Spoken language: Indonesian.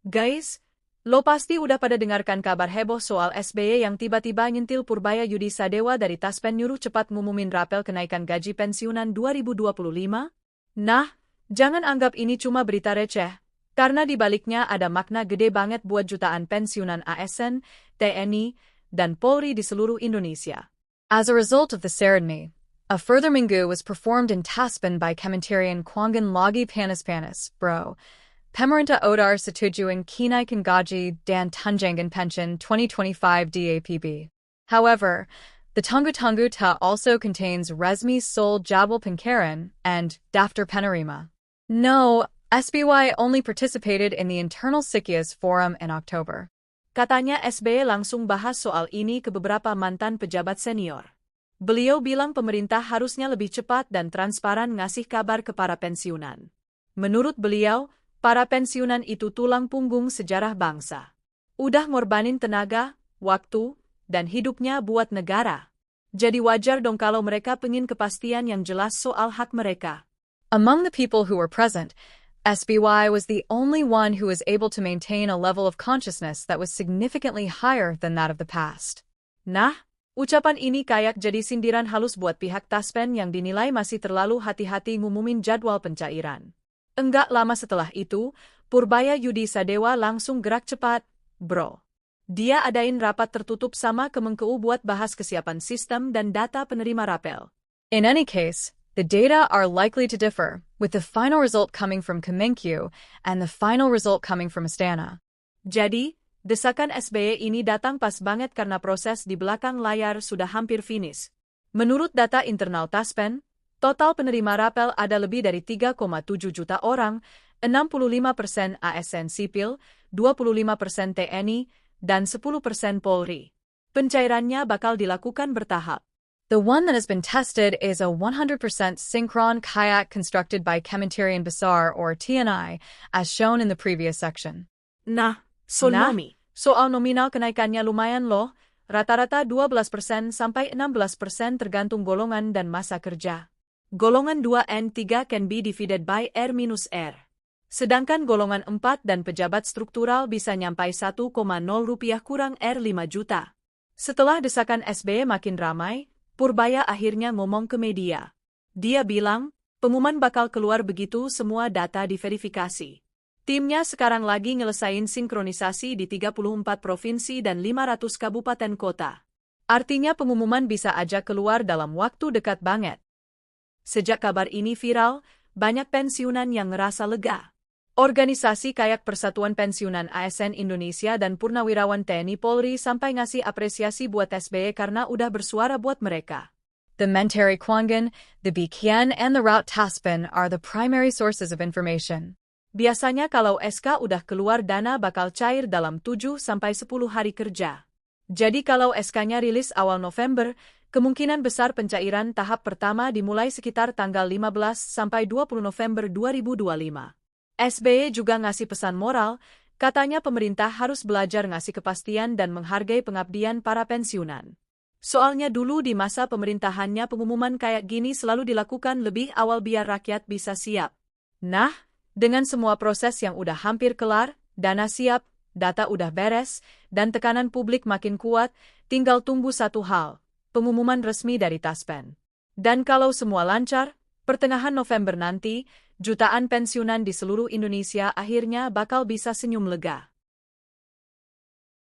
Guys, lo pasti udah pada dengarkan kabar heboh soal SBY yang tiba-tiba nyentil Purbaya Yudi Sadewa dari Taspen nyuruh cepat ngumumin rapel kenaikan gaji pensiunan 2025? Nah, jangan anggap ini cuma berita receh, karena di baliknya ada makna gede banget buat jutaan pensiunan ASN, TNI, dan Polri di seluruh Indonesia. As a result of the ceremony, a further minggu was performed in Taspen by Kementerian Keuangan lagi panas-panas, bro. Pemerintah Odar setujuin kenaikan gaji dan tunjangan pension 2025 DAPB. However, the tunggu-tunggu ta also contains resmi sol jabal pengkaran and daftar penerima. No, SBY only participated in the internal Sikias forum in October. Katanya SBY langsung bahas soal ini ke beberapa mantan pejabat senior. Beliau bilang pemerintah harusnya lebih cepat dan transparan ngasih kabar ke para pensiunan. Menurut beliau, para pensiunan itu tulang punggung sejarah bangsa. Udah ngorbanin tenaga, waktu, dan hidupnya buat negara. Jadi wajar dong kalau mereka pengen kepastian yang jelas soal hak mereka. Among the people who were present, SBY was the only one who was able to maintain a level of consciousness that was significantly higher than that of the past. Nah, ucapan ini kayak jadi sindiran halus buat pihak Taspen yang dinilai masih terlalu hati-hati ngumumin jadwal pencairan. Enggak lama setelah itu, Purbaya Yudi Sadewa langsung gerak cepat, bro. Dia adain rapat tertutup sama Kemenkeu buat bahas kesiapan sistem dan data penerima rapel. In any case, the data are likely to differ, with the final result coming from Kemenkeu and the final result coming from Astana. Jadi, desakan SBY ini datang pas banget karena proses di belakang layar sudah hampir finish. Menurut data internal Taspen, total penerima rapel ada lebih dari 3,7 juta orang, 65% ASN sipil, 25% TNI, dan 10% Polri. Pencairannya bakal dilakukan bertahap. The one that has been tested is a 100% synchron kayak constructed by Kementerian Besar or TNI, as shown in the previous section. Nah, soal nominal kenaikannya lumayan loh, rata-rata 12% sampai 16% tergantung golongan dan masa kerja. Golongan 2 and 3 can be divided by R-R. Sedangkan golongan 4 dan pejabat struktural bisa nyampai 1,0 rupiah kurang R5 juta. Setelah desakan SBY makin ramai, Purbaya akhirnya ngomong ke media. Dia bilang, pengumuman bakal keluar begitu semua data diverifikasi. Timnya sekarang lagi ngelesain sinkronisasi di 34 provinsi dan 500 kabupaten kota. Artinya pengumuman bisa aja keluar dalam waktu dekat banget. Sejak kabar ini viral, banyak pensiunan yang ngerasa lega. Organisasi kayak Persatuan Pensiunan ASN Indonesia dan Purnawirawan TNI Polri sampai ngasih apresiasi buat SBY karena udah bersuara buat mereka. The Menteri Keuangan, the BKN, and the Route Taspen are the primary sources of information. Biasanya kalau SK udah keluar dana bakal cair dalam 7-10 hari kerja. Jadi kalau SK-nya rilis awal November, kemungkinan besar pencairan tahap pertama dimulai sekitar tanggal 15-20 November 2025. SBY juga ngasih pesan moral, katanya pemerintah harus belajar ngasih kepastian dan menghargai pengabdian para pensiunan. Soalnya dulu di masa pemerintahannya pengumuman kayak gini selalu dilakukan lebih awal biar rakyat bisa siap. Nah, dengan semua proses yang udah hampir kelar, dana siap, data udah beres, dan tekanan publik makin kuat, tinggal tunggu satu hal. Pengumuman resmi dari Taspen. Dan kalau semua lancar, pertengahan November nanti, jutaan pensiunan di seluruh Indonesia akhirnya bakal bisa senyum lega.